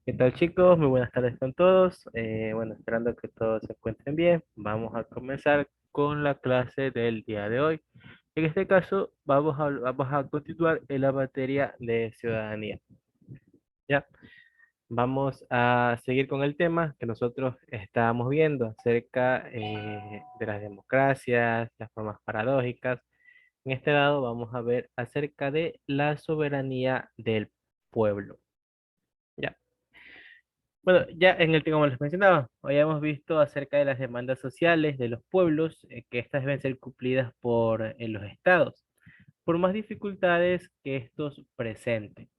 ¿Qué tal, chicos? Muy buenas tardes con todos. Bueno, esperando que todos se encuentren bien. Vamos a comenzar con la clase del día de hoy. En este caso, vamos a continuar en la materia de ciudadanía. ¿Ya? Vamos a seguir con el tema que nosotros estábamos viendo acerca de las democracias, las formas paradójicas. En este lado vamos a ver acerca de la soberanía del pueblo. ¿Ya? Bueno, ya en el tema, como les mencionaba, hoy hemos visto acerca de las demandas sociales de los pueblos, que estas deben ser cumplidas por los estados, por más dificultades que estos presenten.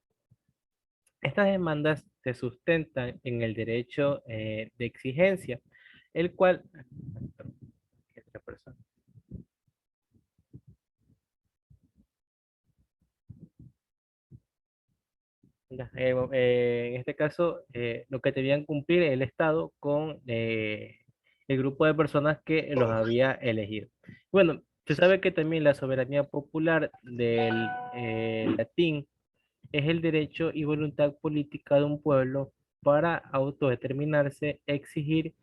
Estas demandas se sustentan en el derecho de exigencia, el cual... Otra persona. Ya, en este caso, lo que debían cumplir el Estado con el grupo de personas que los había elegido. Bueno, se sabe que también la soberanía popular del latín es el derecho y voluntad política de un pueblo para autodeterminarse, exigir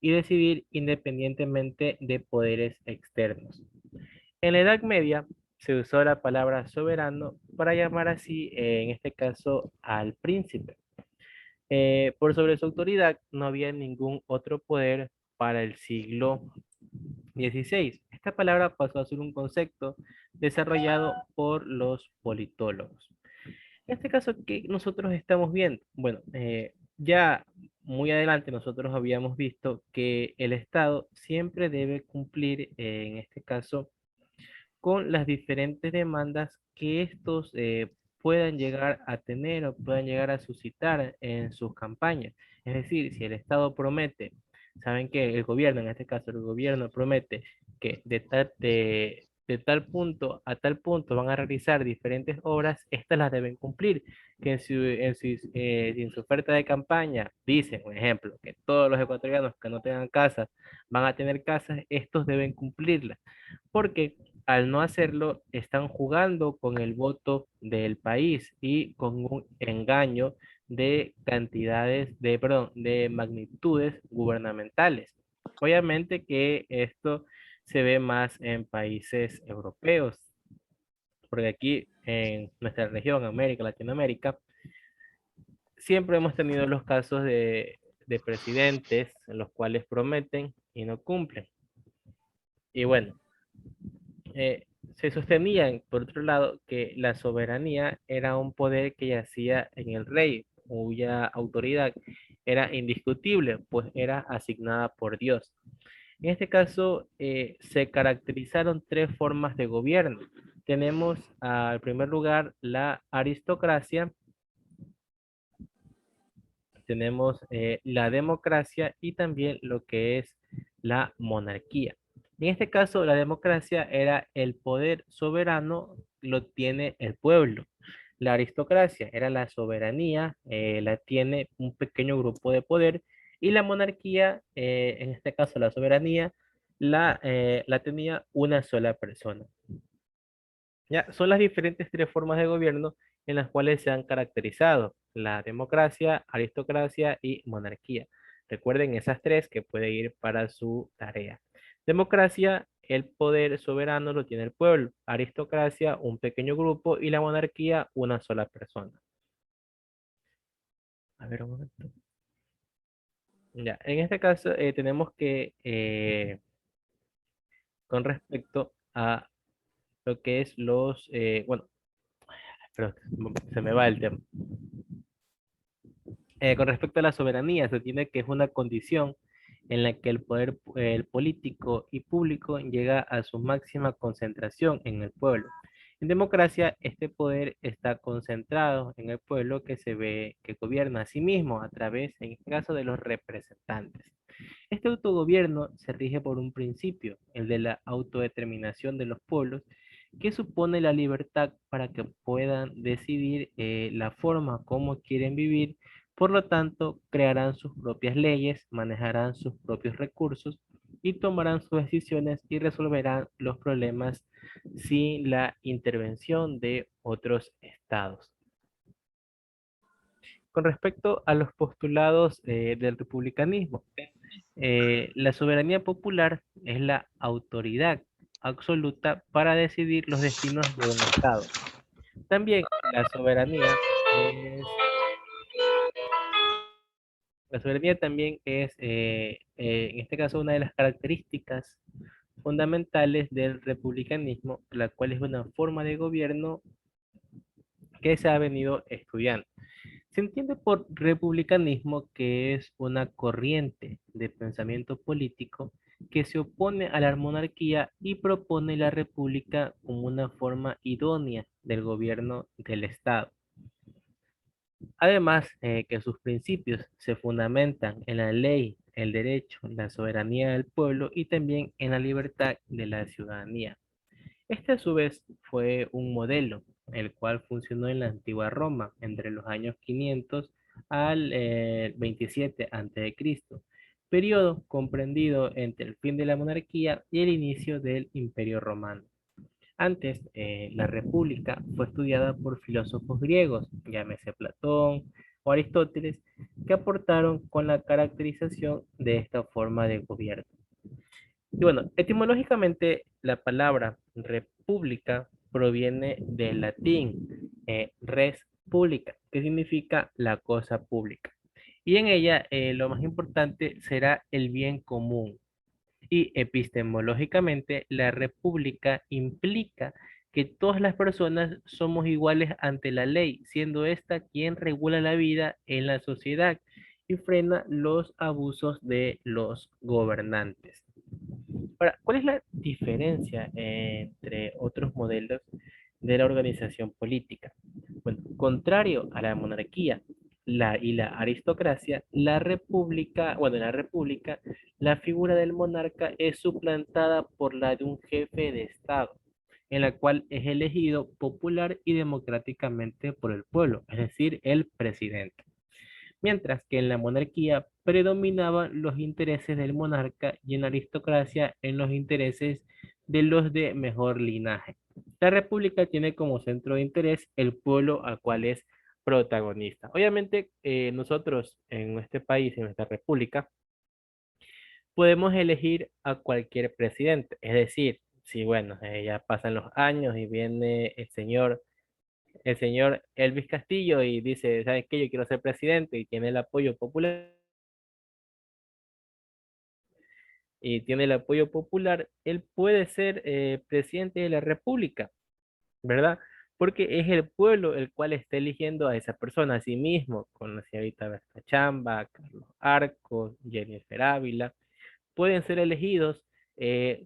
y decidir independientemente de poderes externos. En la Edad Media se usó la palabra soberano para llamar así, en este caso, al príncipe. Por sobre su autoridad no había ningún otro poder para el siglo XVI. Esta palabra pasó a ser un concepto desarrollado por los politólogos. En este caso, ¿qué nosotros estamos viendo? Bueno, ya muy adelante nosotros habíamos visto que el Estado siempre debe cumplir, en este caso, con las diferentes demandas que estos puedan llegar a tener o puedan llegar a suscitar en sus campañas. Es decir, si el Estado promete, saben que el gobierno, en este caso el gobierno promete que de tal punto a tal punto van a realizar diferentes obras, estas las deben cumplir. Que en su oferta de campaña dicen, por ejemplo, que todos los ecuatorianos que no tengan casas van a tener casas, estos deben cumplirlas porque al no hacerlo están jugando con el voto del país y con un engaño de cantidades de, perdón, de magnitudes gubernamentales. Obviamente que esto se ve más en países europeos, porque aquí en nuestra región, América, Latinoamérica, siempre hemos tenido los casos de presidentes en los cuales prometen y no cumplen. Y bueno, eh, se sostenían, por otro lado, que la soberanía era un poder que yacía en el rey, cuya autoridad era indiscutible, pues era asignada por Dios. En este caso, se caracterizaron tres formas de gobierno. Tenemos, al primer lugar, la aristocracia, tenemos la democracia y también lo que es la monarquía. En este caso, la democracia era el poder soberano, lo tiene el pueblo. La aristocracia era la soberanía, la tiene un pequeño grupo de poder. Y la monarquía, en este caso la soberanía, la tenía una sola persona. Ya, son las diferentes tres formas de gobierno en las cuales se han caracterizado la democracia, aristocracia y monarquía. Recuerden esas tres que puede ir para su tarea. Democracia, el poder soberano lo tiene el pueblo. Aristocracia, un pequeño grupo. Y la monarquía, una sola persona. A ver un momento. Ya, en este caso tenemos que, con respecto a lo que es bueno, pero se me va el tema. Con respecto a la soberanía, se tiene que es una condición en la que el poder el político y público llega a su máxima concentración en el pueblo. En democracia, este poder está concentrado en el pueblo que se ve que gobierna a sí mismo a través, en este caso, de los representantes. Este autogobierno se rige por un principio, el de la autodeterminación de los pueblos, que supone la libertad para que puedan decidir la forma como quieren vivir. Por lo tanto, crearán sus propias leyes, manejarán sus propios recursos y tomarán sus decisiones y resolverán los problemas sin la intervención de otros estados. con respecto a los postulados del republicanismo, la soberanía popular es la autoridad absoluta para decidir los destinos de un Estado. También la soberanía es, la soberanía también es, en este caso, una de las características fundamentales del republicanismo, la cual es una forma de gobierno que se ha venido estudiando. Se entiende por republicanismo que es una corriente de pensamiento político que se opone a la monarquía y propone la república como una forma idónea del gobierno del Estado. Además, que sus principios se fundamentan en la ley, el derecho, la soberanía del pueblo y también en la libertad de la ciudadanía. Este a su vez fue un modelo, el cual funcionó en la antigua Roma entre los años 500 al 27 a.C., periodo comprendido entre el fin de la monarquía y el inicio del Imperio Romano. Antes, la república fue estudiada por filósofos griegos, llámese Platón o Aristóteles, que aportaron con la caracterización de esta forma de gobierno. Y bueno, etimológicamente la palabra república proviene del latín res publica, que significa la cosa pública. Y en ella lo más importante será el bien común. Y epistemológicamente la república implica que todas las personas somos iguales ante la ley, siendo esta quien regula la vida en la sociedad y frena los abusos de los gobernantes. Ahora, ¿cuál es la diferencia entre otros modelos de la organización política? Bueno, contrario a la monarquía y la aristocracia, en la república, la figura del monarca es suplantada por la de un jefe de Estado, en la cual es elegido popular y democráticamente por el pueblo, es decir, el presidente. Mientras que en la monarquía predominaban los intereses del monarca y en la aristocracia en los intereses de los de mejor linaje. La república tiene como centro de interés el pueblo al cual es protagonista. Obviamente, nosotros en este país, en nuestra república, podemos elegir a cualquier presidente. Es decir, si bueno, ya pasan los años y viene el señor Elvis Castillo y dice, ¿sabes qué? Yo quiero ser presidente y tiene el apoyo popular él puede ser presidente de la República, ¿verdad? Porque es el pueblo el cual está eligiendo a esa persona, a sí mismo, con la señorita Berta Chamba, Carlos Arcos, Jennifer Ávila, pueden ser elegidos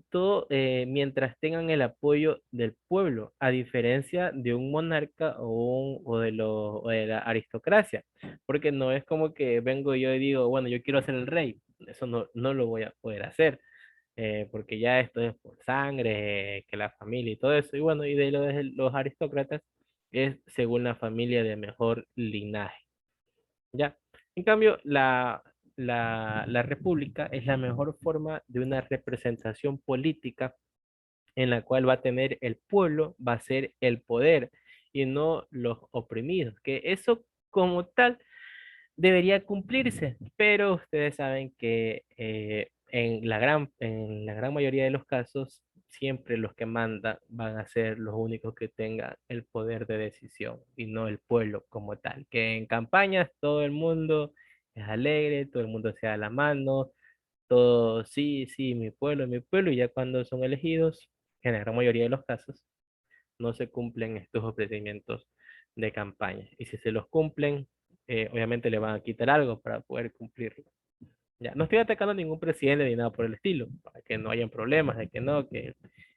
todo mientras tengan el apoyo del pueblo, a diferencia de un monarca o de la aristocracia, porque no es como que vengo yo y digo, bueno, yo quiero ser el rey, eso no lo voy a poder hacer, porque ya esto es por sangre, que la familia y todo eso, y bueno, y de los aristócratas es según la familia de mejor linaje. ¿Ya? En cambio, la república es la mejor forma de una representación política en la cual va a tener el pueblo, va a ser el poder y no los oprimidos, que eso como tal debería cumplirse, pero ustedes saben que en la gran mayoría de los casos, siempre los que mandan van a ser los únicos que tengan el poder de decisión y no el pueblo como tal. Que en campañas todo el mundo es alegre, todo el mundo se da la mano, todo sí, sí, mi pueblo, y ya cuando son elegidos, en la gran mayoría de los casos, no se cumplen estos ofrecimientos de campaña. Y si se los cumplen, obviamente le van a quitar algo para poder cumplirlo. Ya, no estoy atacando a ningún presidente ni nada por el estilo, para que no hayan problemas de que no, que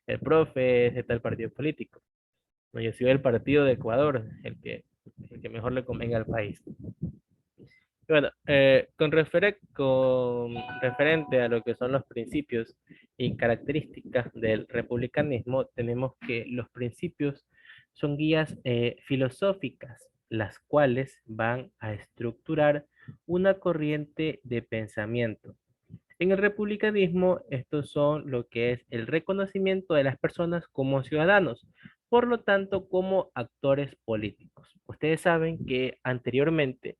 el profe es de tal partido político. No, yo soy del partido de Ecuador, el que mejor le convenga al país. Bueno, con referente a lo que son los principios y características del republicanismo, tenemos que los principios son guías filosóficas, las cuales van a estructurar una corriente de pensamiento. En el republicanismo, estos son lo que es el reconocimiento de las personas como ciudadanos, por lo tanto, como actores políticos. Ustedes saben que anteriormente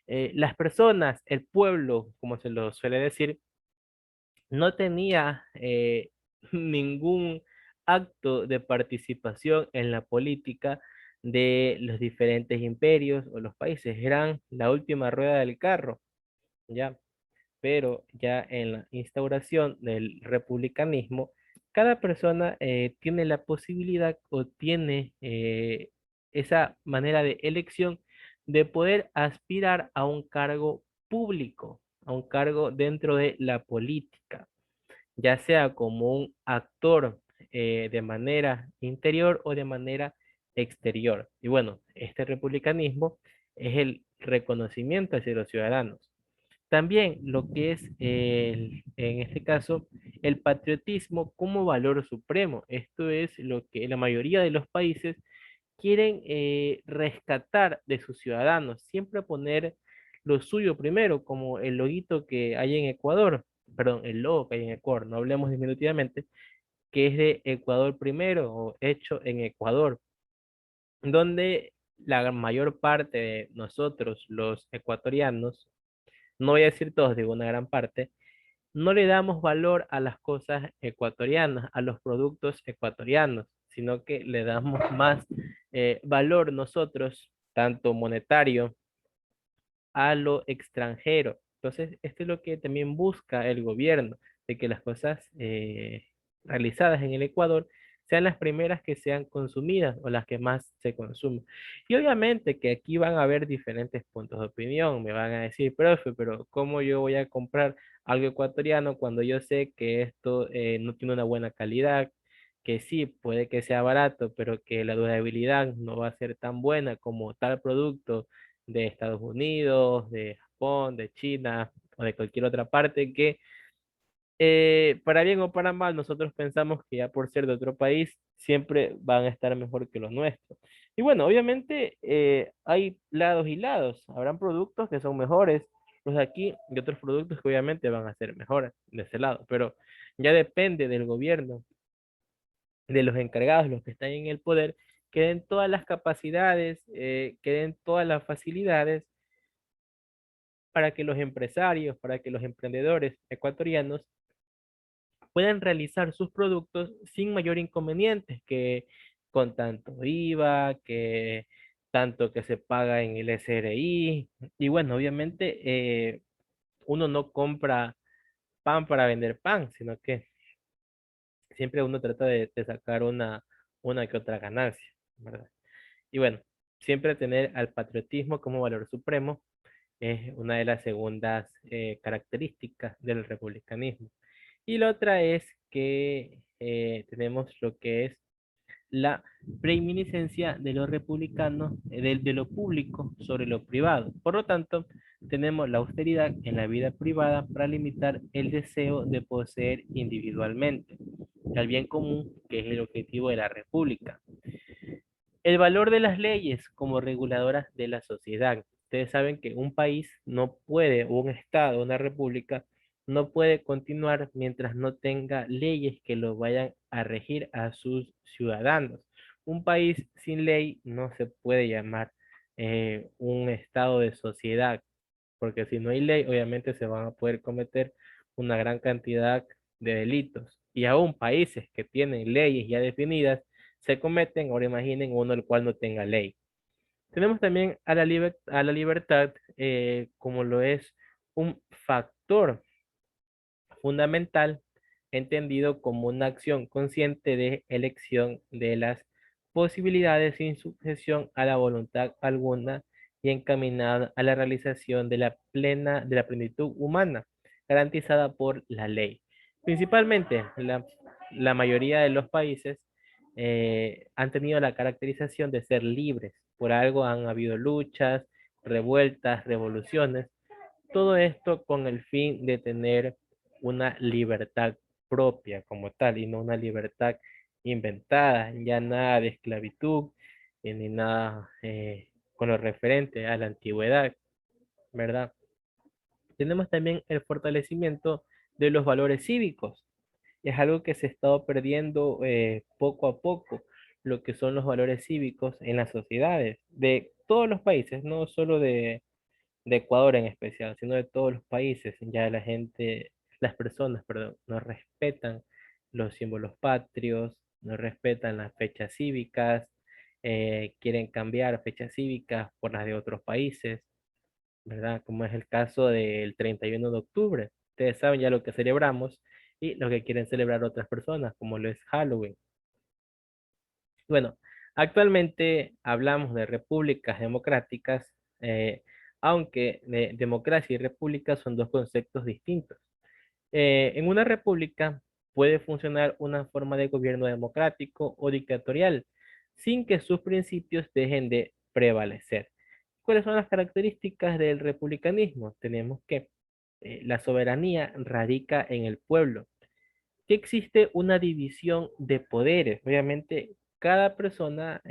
Las personas, el pueblo, como se lo suele decir, no tenía ningún acto de participación en la política de los diferentes imperios o los países. Eran la última rueda del carro, ¿ya? Pero ya en la instauración del republicanismo, cada persona tiene la posibilidad o tiene esa manera de elección de poder aspirar a un cargo público, a un cargo dentro de la política, ya sea como un actor de manera interior o de manera exterior. Y bueno, este republicanismo es el reconocimiento hacia los ciudadanos. También lo que es, en este caso, el patriotismo como valor supremo. Esto es lo que la mayoría de los países quieren rescatar de sus ciudadanos, siempre poner lo suyo primero, como el loguito que hay en Ecuador, perdón, el logo que hay en Ecuador, no hablemos diminutivamente, que es de Ecuador primero o hecho en Ecuador, donde la mayor parte de nosotros, los ecuatorianos, no voy a decir todos, digo una gran parte, no le damos valor a las cosas ecuatorianas, a los productos ecuatorianos, sino que le damos más valor nosotros, tanto monetario, a lo extranjero. Entonces, esto es lo que también busca el gobierno, de que las cosas realizadas en el Ecuador sean las primeras que sean consumidas o las que más se consumen. Y obviamente que aquí van a haber diferentes puntos de opinión. Me van a decir, profe, pero ¿cómo yo voy a comprar algo ecuatoriano cuando yo sé que esto no tiene una buena calidad? Que sí, puede que sea barato, pero que la durabilidad no va a ser tan buena como tal producto de Estados Unidos, de Japón, de China o de cualquier otra parte que para bien o para mal nosotros pensamos que ya por ser de otro país siempre van a estar mejor que los nuestros. Y bueno, obviamente hay lados y lados. Habrán productos que son mejores los de aquí y otros productos que obviamente van a ser mejores de ese lado, pero ya depende del gobierno, de los encargados, los que están en el poder, que den todas las capacidades, que den todas las facilidades para que los empresarios, para que los emprendedores ecuatorianos puedan realizar sus productos sin mayor inconveniente, que con tanto IVA, que tanto que se paga en el SRI. Y bueno, obviamente uno no compra pan para vender pan, sino que siempre uno trata de sacar una que otra ganancia, ¿verdad? Y bueno, siempre tener al patriotismo como valor supremo es una de las segundas características del republicanismo. Y la otra es que tenemos lo que es la preeminiscencia de lo republicano, de lo público sobre lo privado. Por lo tanto, tenemos la austeridad en la vida privada para limitar el deseo de poseer individualmente, el bien común, que es el objetivo de la república. El valor de las leyes como reguladoras de la sociedad. Ustedes saben que un país no puede, un estado, una república, no puede continuar mientras no tenga leyes que lo vayan a regir a sus ciudadanos. Un país sin ley no se puede llamar un estado de sociedad, porque si no hay ley, obviamente se van a poder cometer una gran cantidad de delitos. Y aún países que tienen leyes ya definidas, se cometen, ahora imaginen uno el cual no tenga ley. Tenemos también a a la libertad como lo es un factor fundamental entendido como una acción consciente de elección de las posibilidades sin sujeción a la voluntad alguna y encaminada a la realización de la plenitud humana, garantizada por la ley. Principalmente, la mayoría de los países han tenido la caracterización de ser libres. Por algo han habido luchas, revueltas, revoluciones, todo esto con el fin de tener una libertad propia como tal y no una libertad inventada, ya nada de esclavitud ni nada con lo referente a la antigüedad, ¿verdad? Tenemos también el fortalecimiento de los valores cívicos. Es algo que se ha estado perdiendo poco a poco, lo que son los valores cívicos en las sociedades de todos los países, no solo de Ecuador en especial, sino de todos los países. Ya las personas, perdón, no respetan los símbolos patrios, no respetan las fechas cívicas, quieren cambiar fechas cívicas por las de otros países, ¿verdad? Como es el caso del 31 de octubre. Ustedes saben ya lo que celebramos y lo que quieren celebrar otras personas, como lo es Halloween. Bueno, actualmente hablamos de repúblicas democráticas, aunque democracia y república son dos conceptos distintos. En una república puede funcionar una forma de gobierno democrático o dictatorial sin que sus principios dejen de prevalecer. ¿Cuáles son las características del republicanismo? Tenemos que la soberanía radica en el pueblo, que existe una división de poderes. Obviamente, cada persona,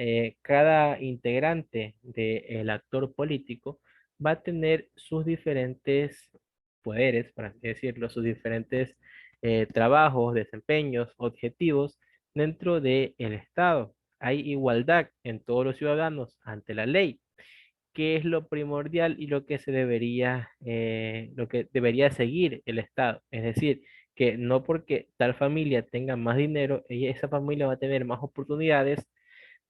cada integrante del actor político va a tener sus diferentes poderes, por así decirlo, sus diferentes trabajos, desempeños, objetivos dentro del Estado. Hay igualdad en todos los ciudadanos ante la ley, qué es lo primordial y lo que debería seguir el Estado. Es decir, que no porque tal familia tenga más dinero, esa familia va a tener más oportunidades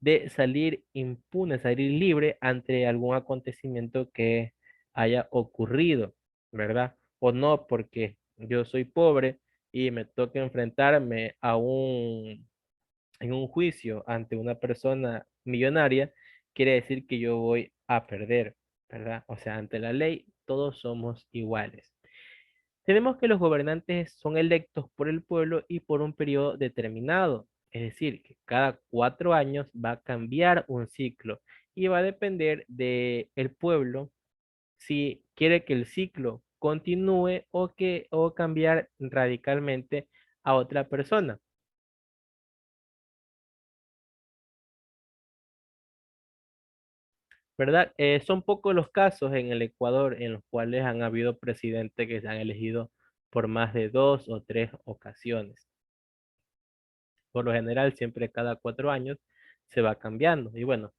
de salir impune, salir libre ante algún acontecimiento que haya ocurrido, ¿verdad? O no porque yo soy pobre y me toca enfrentarme en un juicio ante una persona millonaria, quiere decir que yo voy a perder, ¿verdad? O sea, ante la ley todos somos iguales. Tenemos que los gobernantes son electos por el pueblo y por un periodo determinado, es decir, que cada 4 años va a cambiar un ciclo y va a depender del pueblo si quiere que el ciclo continúe o cambiar radicalmente a otra persona. ¿Verdad? Son pocos los casos en el Ecuador en los cuales han habido presidentes que se han elegido por más de 2 o 3 ocasiones. Por lo general, siempre cada 4 años se va cambiando. Y bueno,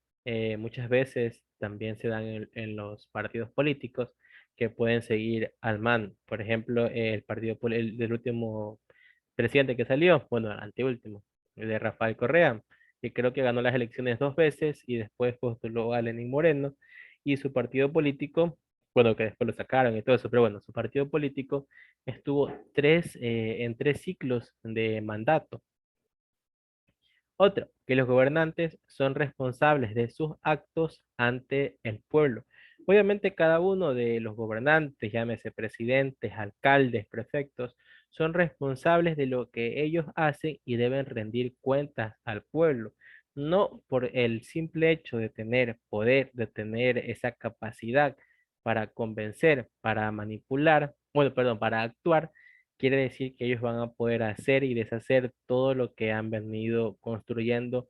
muchas veces también se dan en los partidos políticos que pueden seguir al mando. Por ejemplo, el del último presidente que salió, bueno, el anteúltimo, el de Rafael Correa, que creo que ganó las elecciones 2 veces y después postuló a Lenín Moreno y su partido político, bueno, que después lo sacaron y todo eso, pero bueno, su partido político estuvo en 3 ciclos de mandato. Otro, que los gobernantes son responsables de sus actos ante el pueblo. Obviamente cada uno de los gobernantes, llámese presidentes, alcaldes, prefectos, son responsables de lo que ellos hacen y deben rendir cuentas al pueblo. No por el simple hecho de tener poder, de tener esa capacidad para convencer, para manipular, bueno, perdón, para actuar, quiere decir que ellos van a poder hacer y deshacer todo lo que han venido construyendo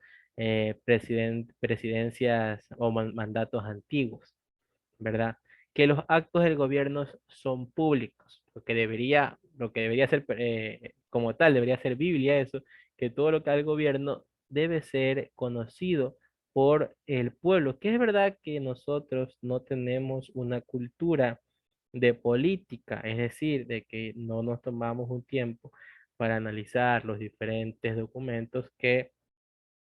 presidencias o mandatos antiguos, ¿verdad? Que los actos del gobierno son públicos, lo que debería ser como tal, debería ser Biblia eso, que todo lo que haga el gobierno debe ser conocido por el pueblo, que es verdad que nosotros no tenemos una cultura de política, es decir, de que no nos tomamos un tiempo para analizar los diferentes documentos que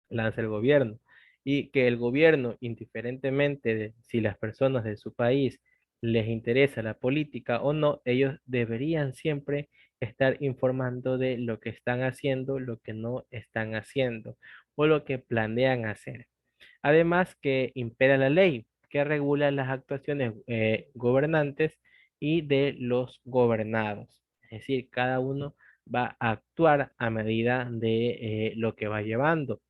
lanza el gobierno y que el gobierno, indiferentemente de si las personas de su país les interesa la política o no, ellos deberían siempre estar informando de lo que están haciendo, lo que no están haciendo o lo que planean hacer. Además que impera la ley que regula las actuaciones gobernantes y de los gobernados. Es decir, cada uno va a actuar a medida de lo que va llevando.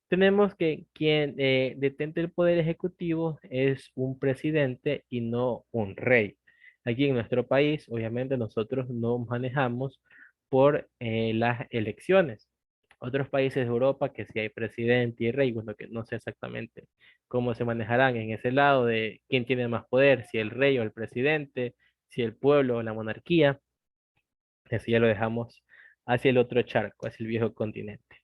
Tenemos que quien detente el poder ejecutivo es un presidente y no un rey. Aquí en nuestro país, obviamente, nosotros no manejamos por las elecciones. Otros países de Europa que sí hay presidente y rey, bueno, que no sé exactamente cómo se manejarán en ese lado de quién tiene más poder, si el rey o el presidente, si el pueblo o la monarquía. Eso ya lo dejamos hacia el otro charco, hacia el viejo continente.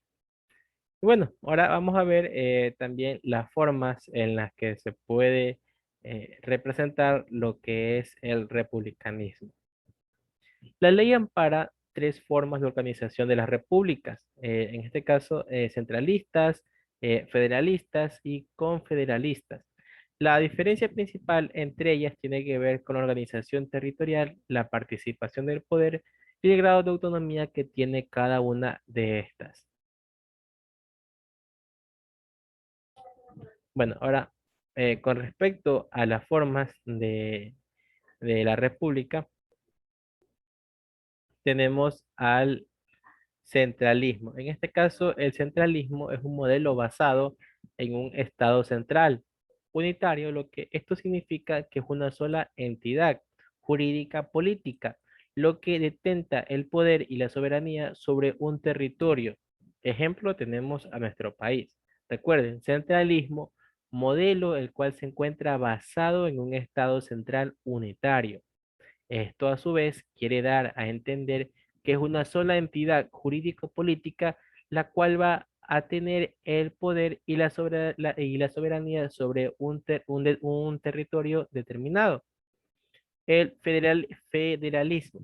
Bueno, ahora vamos a ver también las formas en las que se puede representar lo que es el republicanismo. La ley ampara tres formas de organización de las repúblicas, en este caso centralistas, federalistas y confederalistas. La diferencia principal entre ellas tiene que ver con la organización territorial, la participación del poder y el grado de autonomía que tiene cada una de estas. Bueno, ahora, con respecto a las formas de la república, tenemos al centralismo. En este caso, el centralismo es un modelo basado en un estado central unitario, lo que esto significa que es una sola entidad jurídica política, lo que detenta el poder y la soberanía sobre un territorio. Ejemplo, tenemos a nuestro país. Recuerden, centralismo, modelo el cual se encuentra basado en un estado central unitario. Esto a su vez quiere dar a entender que es una sola entidad jurídico-política la cual va a tener el poder y la soberanía sobre un territorio determinado. El federalismo.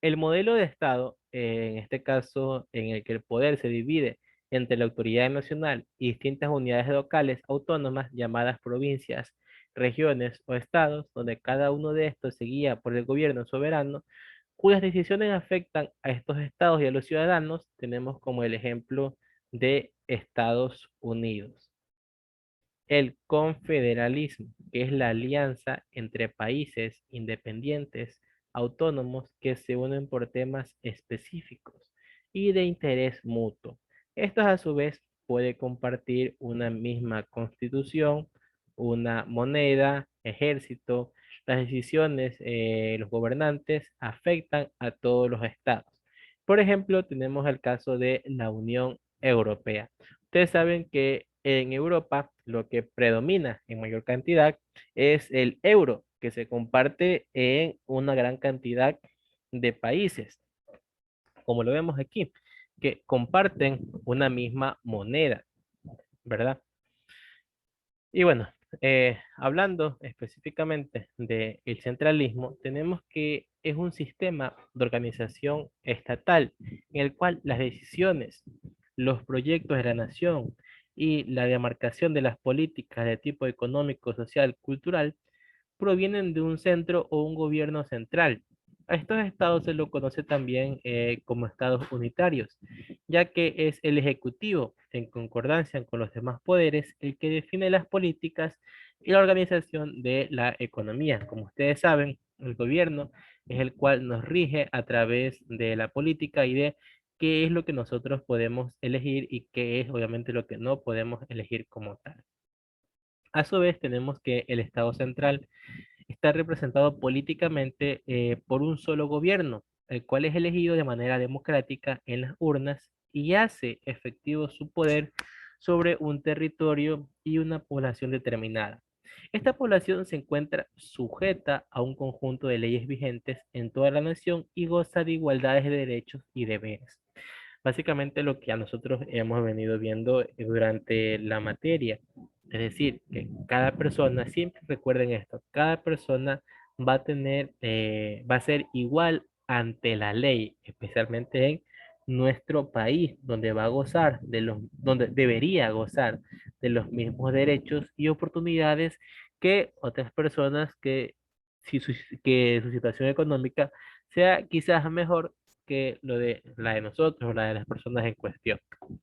El modelo de Estado, en este caso en el que el poder se divide entre la autoridad nacional y distintas unidades locales autónomas llamadas provincias, regiones o estados, donde cada uno de estos se guía por el gobierno soberano, cuyas decisiones afectan a estos estados y a los ciudadanos, tenemos como el ejemplo de Estados Unidos. El confederalismo, que es la alianza entre países independientes, autónomos, que se unen por temas específicos y de interés mutuo. Estos a su vez pueden compartir una misma constitución, una moneda, ejército. Las decisiones, los gobernantes afectan a todos los estados. Por ejemplo, tenemos el caso de la Unión Europea. Ustedes saben que en Europa lo que predomina en mayor cantidad es el euro, que se comparte en una gran cantidad de países, como lo vemos aquí, que comparten una misma moneda, ¿verdad? Y bueno, hablando específicamente del centralismo, tenemos que es un sistema de organización estatal en el cual las decisiones, los proyectos de la nación y la demarcación de las políticas de tipo económico, social, cultural provienen de un centro o un gobierno central. A estos estados se lo conoce también como estados unitarios, ya que es el ejecutivo, en concordancia con los demás poderes, el que define las políticas y la organización de la economía. Como ustedes saben, el gobierno es el cual nos rige a través de la política y de qué es lo que nosotros podemos elegir y qué es obviamente lo que no podemos elegir como tal. A su vez, tenemos que el Estado central está representado políticamente por un solo gobierno, el cual es elegido de manera democrática en las urnas y hace efectivo su poder sobre un territorio y una población determinada. Esta población se encuentra sujeta a un conjunto de leyes vigentes en toda la nación y goza de igualdades de derechos y deberes. Básicamente lo que a nosotros hemos venido viendo durante la materia. Es decir, que cada persona, siempre recuerden esto, cada persona va a tener, va a ser igual ante la ley, especialmente en nuestro país, donde va a gozar de los, donde debería gozar de los mismos derechos y oportunidades que otras personas que su situación económica sea quizás mejor que lo de la de nosotros o la de las personas en cuestión,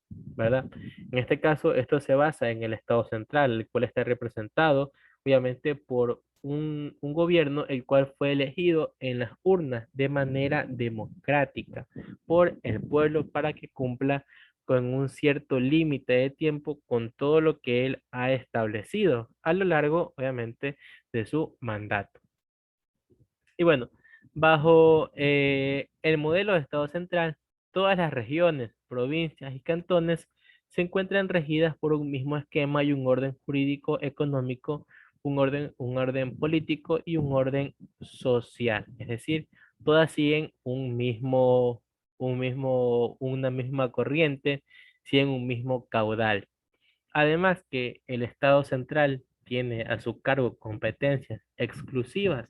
¿verdad? En este caso, esto se basa en el Estado central, el cual está representado, obviamente, por un gobierno el cual fue elegido en las urnas de manera democrática por el pueblo para que cumpla con un cierto límite de tiempo con todo lo que él ha establecido a lo largo, obviamente, de su mandato. Y bueno, bajo el modelo de Estado central, todas las regiones, provincias y cantones se encuentran regidas por un mismo esquema y un orden jurídico, económico, un orden político y un orden social. Es decir, todas siguen una misma corriente, siguen un mismo caudal. Además que el Estado central tiene a su cargo competencias exclusivas,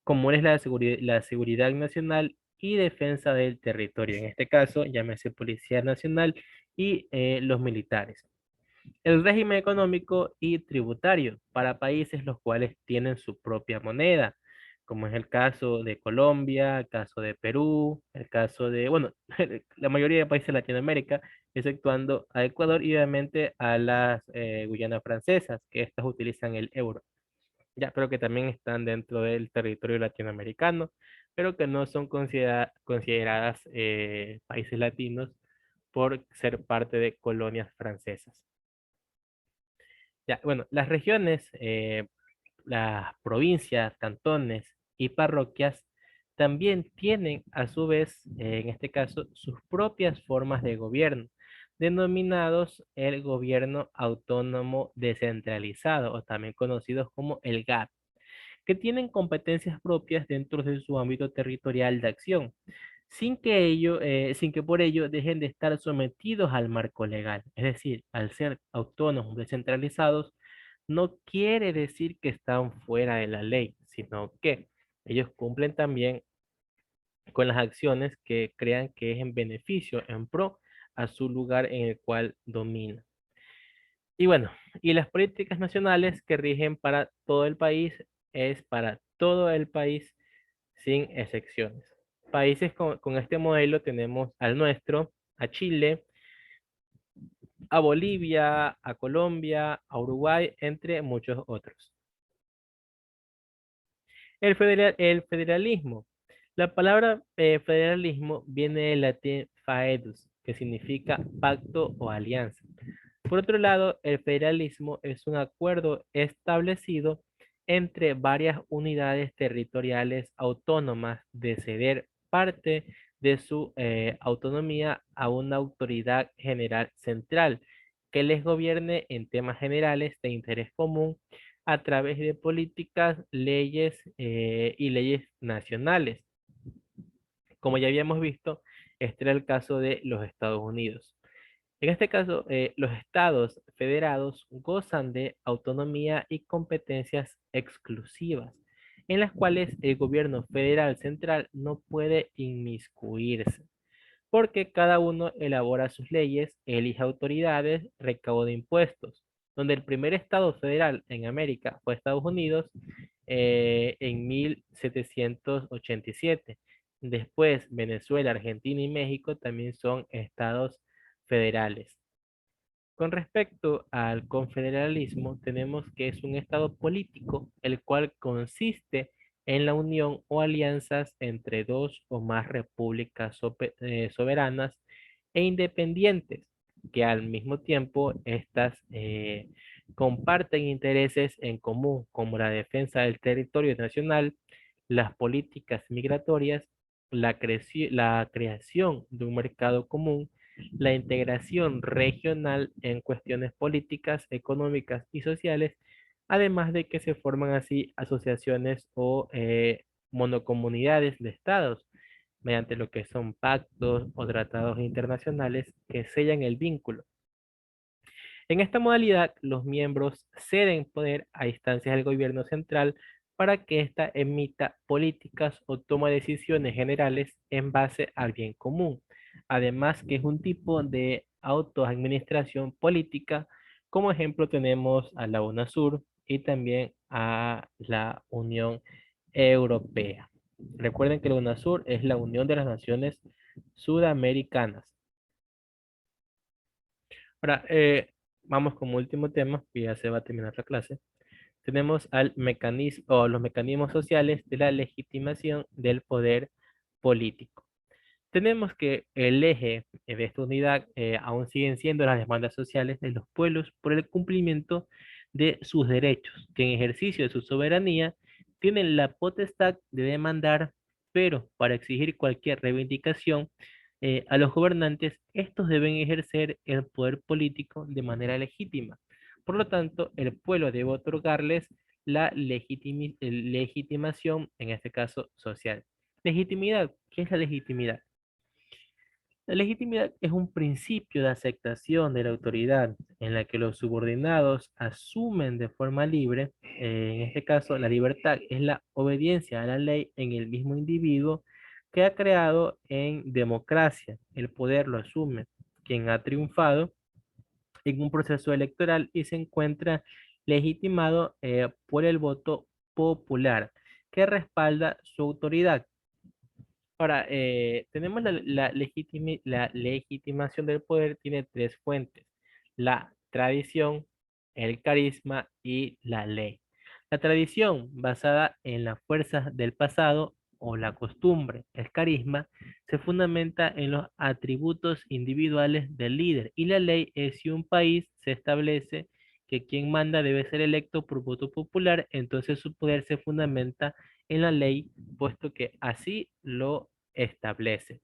como es la seguridad nacional y defensa del territorio. En este caso, llámese Policía Nacional y los militares. El régimen económico y tributario para países los cuales tienen su propia moneda, como es el caso de Colombia, el caso de Perú, el caso de, bueno, la mayoría de países de Latinoamérica, exceptuando a Ecuador y obviamente a las Guyanas francesas, que estas utilizan el euro. Ya, pero que también están dentro del territorio latinoamericano, pero que no son consideradas países latinos por ser parte de colonias francesas. Ya, bueno, las regiones, las provincias, cantones y parroquias también tienen a su vez, en este caso, sus propias formas de gobierno, denominados el gobierno autónomo descentralizado o también conocidos como el GAT, que tienen competencias propias dentro de su ámbito territorial de acción sin que por ello dejen de estar sometidos al marco legal. Es decir, al ser autónomos, descentralizados, no quiere decir que están fuera de la ley, sino que ellos cumplen también con las acciones que crean que es en beneficio, en pro a su lugar en el cual domina. Y bueno, y las políticas nacionales que rigen para todo el país es para todo el país sin excepciones. Países con este modelo tenemos al nuestro, a Chile, a Bolivia, a Colombia, a Uruguay, entre muchos otros. El federalismo. La palabra federalismo viene del latín faedus, que significa pacto o alianza. Por otro lado, el federalismo es un acuerdo establecido entre varias unidades territoriales autónomas de ceder parte de su autonomía a una autoridad general central que les gobierne en temas generales de interés común a través de políticas, leyes y leyes nacionales. Como ya habíamos visto, este era el caso de los Estados Unidos. En este caso, los estados federados gozan de autonomía y competencias exclusivas, en las cuales el gobierno federal central no puede inmiscuirse, porque cada uno elabora sus leyes, elige autoridades, recauda impuestos, donde el primer estado federal en América fue Estados Unidos en 1787. Después, Venezuela, Argentina y México también son estados federales. Con respecto al confederalismo, tenemos que es un estado político, el cual consiste en la unión o alianzas entre dos o más repúblicas soberanas e independientes, que al mismo tiempo estas comparten intereses en común, como la defensa del territorio nacional, las políticas migratorias, la creación de un mercado común, la integración regional en cuestiones políticas, económicas y sociales, además de que se forman así asociaciones o monocomunidades de estados, mediante lo que son pactos o tratados internacionales que sellan el vínculo. En esta modalidad, los miembros ceden poder a instancias del gobierno central para que ésta emita políticas o toma decisiones generales en base al bien común. Además, que es un tipo de autoadministración política. Como ejemplo tenemos a la UNASUR y también a la Unión Europea. Recuerden que la UNASUR es la Unión de las Naciones Sudamericanas. Ahora, vamos como último tema, que ya se va a terminar la clase. Tenemos al mecanismo o los mecanismos sociales de la legitimación del poder político. Tenemos que el eje de esta unidad aún siguen siendo las demandas sociales de los pueblos por el cumplimiento de sus derechos, que en ejercicio de su soberanía tienen la potestad de demandar, pero para exigir cualquier reivindicación a los gobernantes, estos deben ejercer el poder político de manera legítima. Por lo tanto, el pueblo debe otorgarles la legitimación, en este caso social. Legitimidad, ¿qué es la legitimidad? La legitimidad es un principio de aceptación de la autoridad en la que los subordinados asumen de forma libre, en este caso la libertad es la obediencia a la ley en el mismo individuo que ha creado en democracia. El poder lo asume quien ha triunfado en un proceso electoral y se encuentra legitimado por el voto popular que respalda su autoridad. Ahora, tenemos la legitimación del poder, tiene tres fuentes: la tradición, el carisma y la ley. La tradición, basada en las fuerzas del pasado o la costumbre. El carisma se fundamenta en los atributos individuales del líder. Y la ley es si un país se establece que quien manda debe ser electo por voto popular, entonces su poder se fundamenta en la ley, puesto que así lo establece.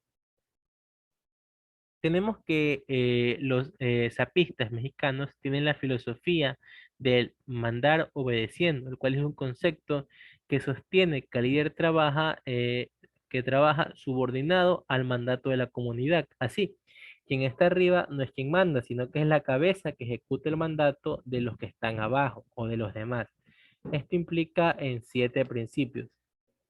Tenemos que los zapistas mexicanos tienen la filosofía del mandar obedeciendo, el cual es un concepto que sostiene que el líder que trabaja subordinado al mandato de la comunidad. Así, quien está arriba no es quien manda, sino que es la cabeza que ejecuta el mandato de los que están abajo o de los demás. Esto implica en 7 principios: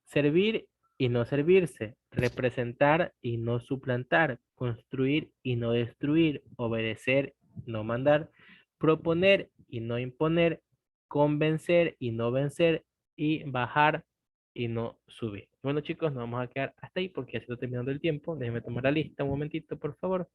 servir y no servirse, representar y no suplantar, construir y no destruir, obedecer, no mandar, proponer y no imponer, convencer y no vencer, y bajar y no subir. Bueno, chicos, nos vamos a quedar hasta ahí porque ya se está terminando el tiempo. Déjenme tomar la lista un momentito, por favor.